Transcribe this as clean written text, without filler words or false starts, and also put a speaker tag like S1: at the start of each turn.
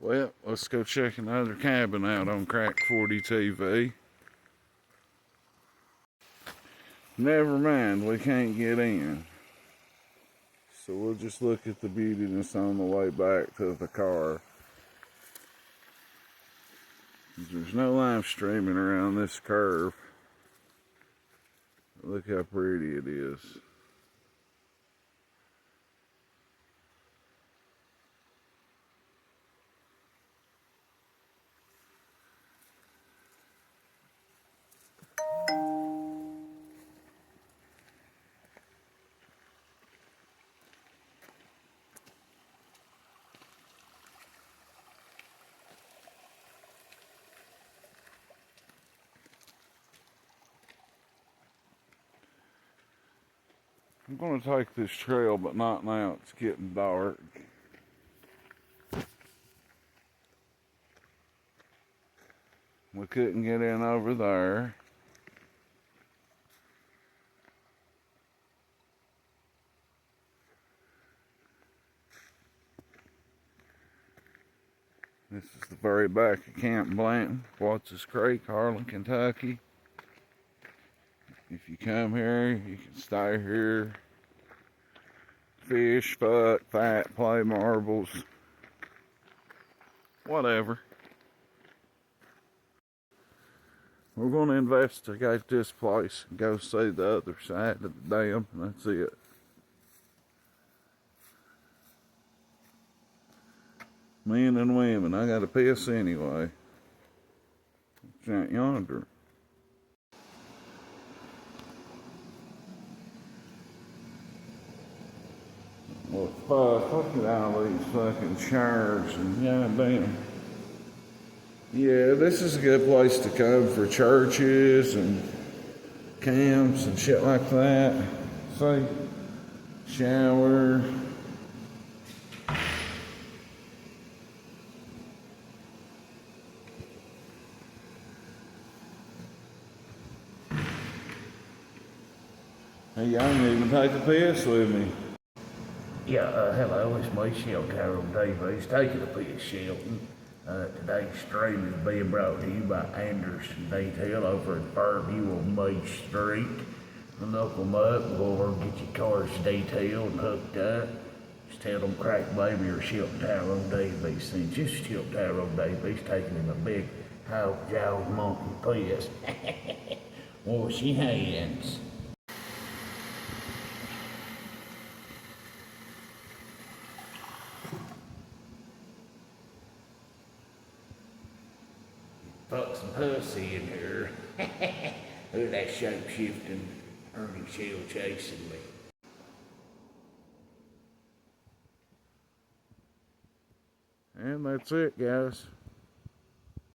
S1: Well, let's go check another cabin out on Crack 40 TV. Never mind, we can't get in. So we'll just look at the beautiness on the way back to the car. There's no live streaming around this curve. Look how pretty it is. I'm going to take this trail, but not now. It's getting dark. We couldn't get in over there. This is the very back of Camp Blanton, Watts Creek, Harlan, Kentucky. If you come here, you can stay here, fish, fuck, fight, play marbles, whatever. We're going to investigate this place and go see the other side of the dam, and that's it. Men and women, I got to piss anyway. It's out yonder. Well, fuck, look at all these fucking chairs and goddamn. Yeah, this is a good place to come for churches and camps and shit like that. See? Shower. Hey, y'all didn't even take a piss with me.
S2: Yeah, hello, it's me, Shelton on TV. It's taking a piss, Shelton. Today's stream is being brought to you by Anderson Detail over at Fairview on May Street. Look them up, go over and get your cars detailed and hooked up. Just tell them Crack Baby or Shelton Tower on TV sent you. Shelton Tower on TV's taking him a big hog jaw monkey piss. Wash your hands. Fuck some pussy in here. Look at that shape-shifting Ernie Shell chasing me.
S1: And that's it, guys.